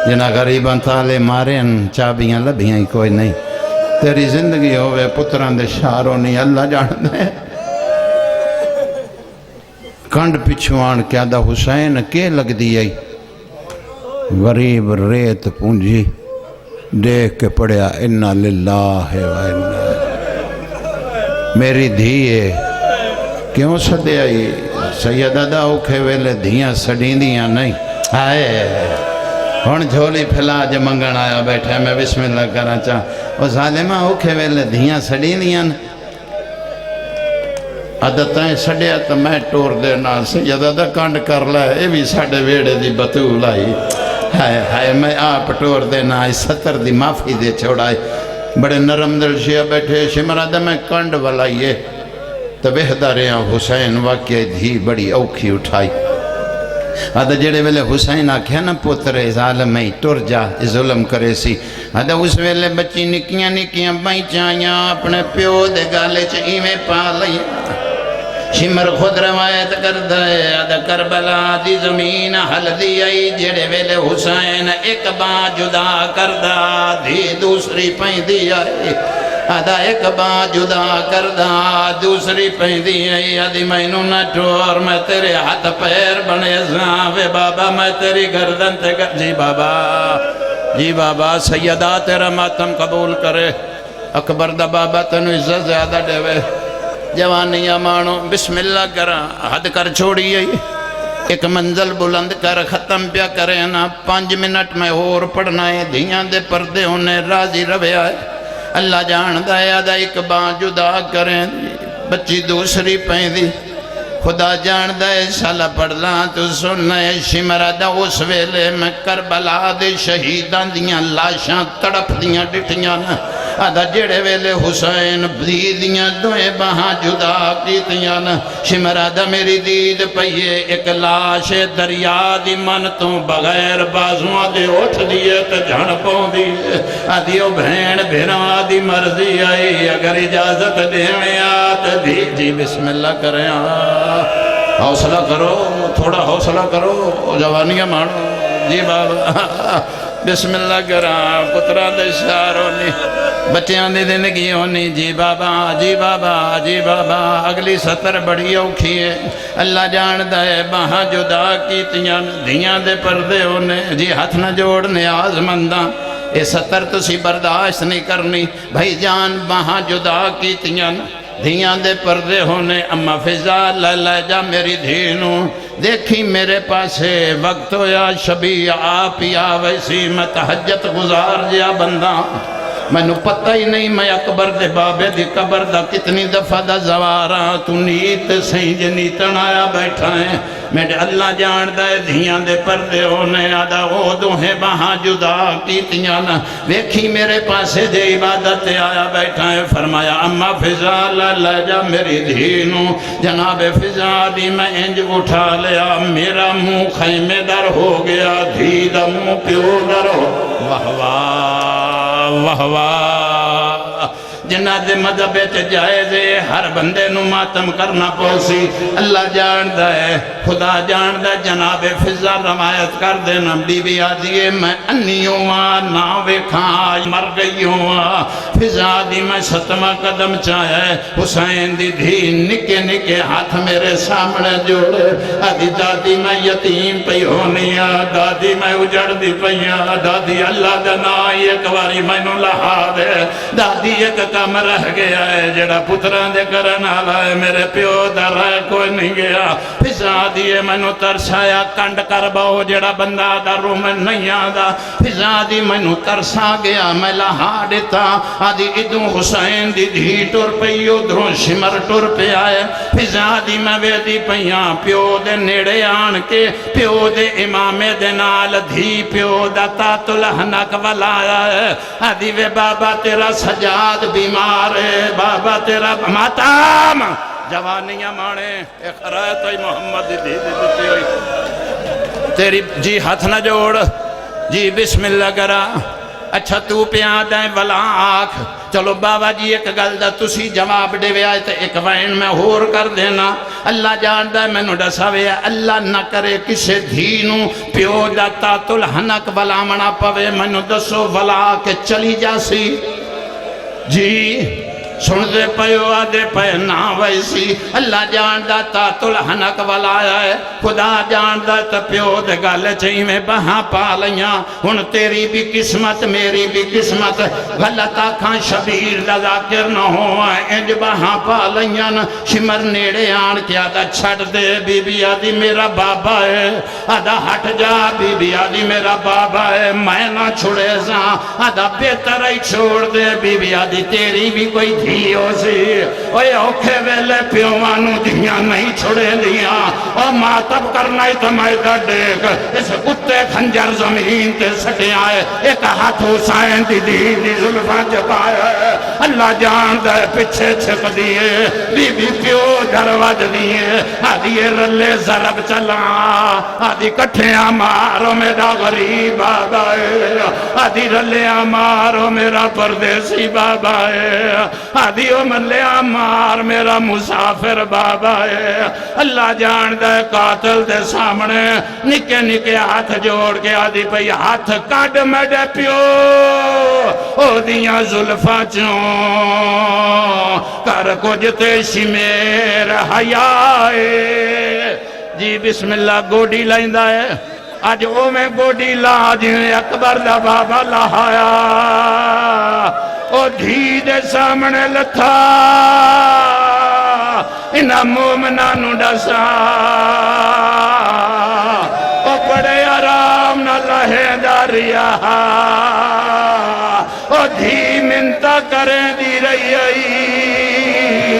جنہ غریبان تالے مارے چابیاں لبیاں ہی کوئی نہیں تیری زندگی ہوئے پتران دے شاروں نہیں اللہ جان دے کنڈ پچھوں آن کے آدھا حسین کے لگ دی آئی غریب ریت پونجی دیکھ کے پڑیا انا للہ و انا میری دھیے کیوں سدے آئی سید ادا اوکھے ویلے دھیاں سڑین دیاں نہیں آئے ہون جھولی پھیلا جو منگن آیا بیٹھے میں بسم اللہ کرنا چاہ وہ ظالمہ اوکھے ویلے دھیاں سڑین دیاں عدتیں سڑیا تو میں ٹور دینا سید ادا کانڈ کر لائے اے بھی ساڑھے ویڑے دی بطول آئی ہائے ہائے میں آپ ٹور دینا آئی 70 دی معافی دے چھوڑائی بڑے نرم دل شیعہ بیٹھے شمرادہ میں کانڈ والائیے تو بہداریاں حسین واقعی دھی بڑی اوکھی اٹھائی آدھا جڑے ویلے حسین آکھیا نا پترے ظالم میں ٹور جا ظلم کرے سی آدھا اس ویلے بچی نکیاں نکیاں بائی چاہیاں اپنے پیو دے گالے چاہی میں پا لئیاں شمر خود روایت کرتا ہے آدھا کربلا دی زمین حل دی آئی جڑے ویلے حسین ایک باں جدا کردہ دی دوسری پہیں دی آئی آدھا ایک باں جدا کردہ دوسری پہیں دی آئی آدھی میں نو نہ ٹور میں تیرے ہاتھ پیر بنے زاوے بابا میں تیری گردن تے کر جی بابا سیدہ تیرا ماتم قبول کرے اکبر دا بابا تنو عزت زیادہ دے وے جوانیاں مانو بسم اللہ کرا حد کر چھوڑی آئی ایک منزل بلند کر ختم پیا کرے نا 5 منٹ میں اور پڑھنا ہے دھیاں دے پردے ہونے راضی روے آئے اللہ جان دایا دا ایک باں جدا کریں بچی دوسری پہیں دی خدا جان دائے سالہ پڑھلا تو سننے شمرہ دا اس ویلے میں کربلا دے شہیدان دیاں لاشاں تڑپ دیاں ڈٹیاں نا آدھا جڑے ویلے حسین دیدیاں دوئے بہاں جدا کیتیاں نا شمرہ دا میری دید پہیے ایک لاش دریا دی من تو بغیر بازوان دے اٹھ دیئے تے جھڑ پون دیئے آدھیو بھین بھیرا دی مرضی آئی اگر اجازت دینے آت جی بسم اللہ کریں حوصلہ کرو تھوڑا حوصلہ کرو جوانیاں مانو جی بابا بسم اللہ کرا پترہ دے شاروں نے بچیاں دی زندگی ہونی جی بابا جی بابا جی بابا اگلی 70 بڑی اوکھی ہے اللہ جان دائے باہاں جدا کیتیاں دھیاں دے پردے ہونے جی ہاتھ نہ جوڑنے آزمنداں اے 70 تو سی برداشت نہیں کرنی بھائی جان باہاں جدا کیتیاں دھیاں دے پردے ہونے اما فضا لے جا میری دھینوں دیکھی میرے پاسے وقت ہویا شبیہ آپ یا ویسی میں تہجت گزار جیا بندہ میں نو پتہ ہی نہیں میں اکبر دے بابے دی قبر دا کتنی دفعہ دا زوارا تو نیت سہی جنیتن آیا بیٹھا ہے میرے اللہ جان دے دھیاں دے پردے ہونے آدھا او دوہیں باہاں جدا کیتیاں نا ویکھی میرے پاسے دے عبادت آیا بیٹھا ہے فرمایا اما فضا لے جا میری دھینوں جناب فضا دی میں انج اٹھا لیا میرا منہ خیمے در ہو گیا دھی دا منہ پیو در ہو واہ واہ واہ جنہ دے مذہبت جائزے ہر بندے نو ماتم کرنا پوسی اللہ جاندہ ہے خدا جاندہ جناب فضا روایت کر دینا بی بی آدھیے میں انیوں ناوے کھائی مر گئیوں فضا دی میں 7واں قدم چاہے حسین دی دھی نکے نکے ہاتھ میرے سامنے جوڑے آدھی دادی میں یتیم پئی ہونی دادی میں اجڑ دی پئیاں دادی اللہ دنائی ایک واری میں نو لہا دے دادی ایک کام رہ گیا ہے جڑا پتران دے کرن آلا ہے میرے پیو در ہے کوئی نہیں گیا فضا دیئے میں نو ترسایا کنڈ کر باؤ جڑا بندہ در رو میں نہیں آدھا فضا دی میں نو ترسا گیا میں لہا دیتا آدھی ادھوں حسین دی دھی ٹور پئی ادھوں شمر ٹور پہ آئے فضا دی میں ویدی پئیاں پیو دے نیڑے آن کے پیو دے امام دے نال دھی پیو دا تاتو لہنک والا ہے آدھی وے بابا تیرا سجاد بھی بیمار ہے بابا تیرا ماتام جوانیاں مانے اے خرایت ہوئی محمد دی دیتی ہوئی تیری جی ہاتھ نہ جوڑ جی بسم اللہ کرا اچھا تو پیاں دائیں ولا آنکھ چلو بابا جی ایک گل دا تسی جواب دے وے آئے تے ایک وین میں ہور کر دینا اللہ جاندہ ہے میں نو ڈسا وے اللہ نہ کرے کسے دھینو پیو دا تاتل حنک ولا منا پوے میں نو دسو ولا کے چلی جاسی جی سن دے پیو آدھے پہ نا ویسی اللہ جاندہ تاتل حنک والا ہے خدا جاندہ تا پیو دے گالے چاہی میں بہاں پالیاں ان تیری بھی قسمت میری بھی قسمت غلطہ کھان شبیر دا ذاکر نہ ہوا انج بہاں پالیاں شمر نیڑے آن کیا دا چھڑ دے بی بی آدھی میرا بابا ہے آدھا ہٹ جا بی بی آدھی میرا بابا ہے میں نہ چھڑے زاں آدھا بہتر ہی چھوڑ دے بی بی آدھی تیری بھی کوئی دیو سی اوے اوکھے ویلے پیوانو دیاں نہیں چھڑے دیا او ماتب کرنا ہی تمہیں دا دیکھ اس کتے خنجر زمین تے سٹے آئے ایک ہاتھ حسین دی ظلفہ جبائے اللہ جان دے پچھے چھپ دیئے بی بی پیو دروج دیئے آدھی رلے ضرب چلا آدھی کٹھیاں مارو میرا غریب بابا ہے آدھی رلے مارو میرا پردیسی بابا ہے آدھی ملے مار میرا مسافر بابا ہے اللہ جان دے قاتل دے سامنے نکے نکے ہاتھ جوڑ کے آدھی پئی ہاتھ کاٹ میڈے پیو او دیاں ظلفہ چوں کر کو جتے شمیر حیائے جی بسم اللہ گوڑی لائندہ ہے آج او میں گوڑی لا جنہیں اکبر دا بابا لہایا او دھی دے سامنے لتھا انہا مومنانو ڈسا او بڑے آرام نہ لہے داریا او دھی منتا کریں دی رہی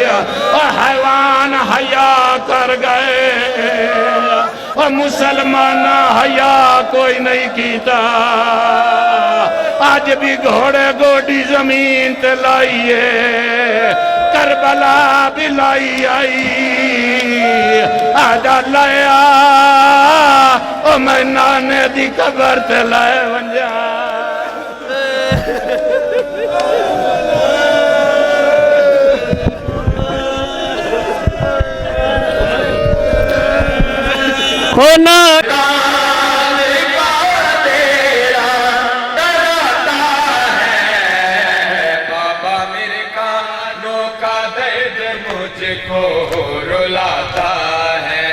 او حیوان حیا کر گئے او مسلمان حیا کوئی نہیں کیتا آج بھی گھوڑے گوڑی زمین تے لائیے کربلا بھی لائی آئی آجا لیا او میں نانے دی قبر تے لائے ونجا کونا رلاتا ہے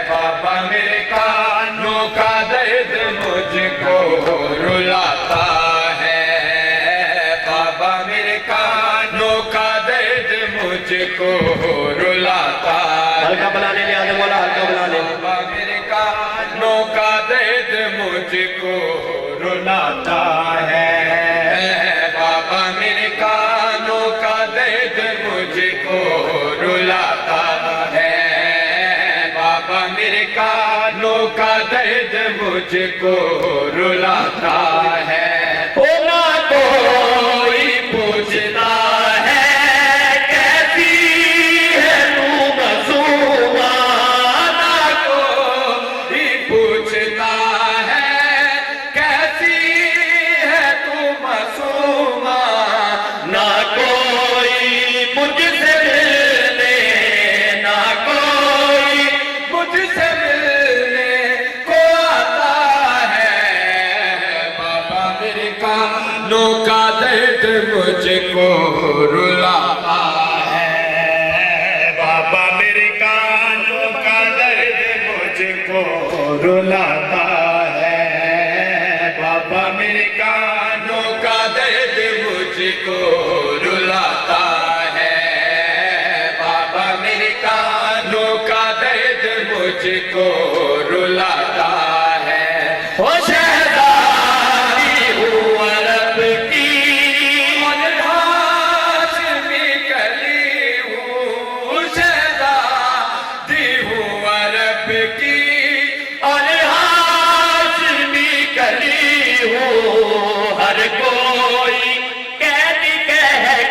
بابا میرے کانوں کا درد مجھ کو رلاتا ہے بابا میرے کانوں کا درد مجھ کو رلاتا ہے ہلکا بنا لے آدھے مولا ہلکا بنا لے بابا میرے کانوں کا درد مجھ کو رلاتا ہے بابا میرے کانوں کا درد مجھ کو رلاتا ہے بابا میرے کانوں کا درد مجھ کو رلاتا ہے نہ کوئی پوچھتا ہے کیسی ہے تو معصومہ نہ کوئی پوچھتا ہے کیسی ہے تو معصومہ نہ کوئی مجھ سے کانوں کا درد مجھ کو رلاتا ہے بابا میرے کانوں کا درد مجھ کو رلاتا ہے بابا میرے کانوں کا درد مجھ کو رلاتا ہے بابا میرے کانوں کا درد مجھ کو رلاتا ہے ہر کوئی کہہ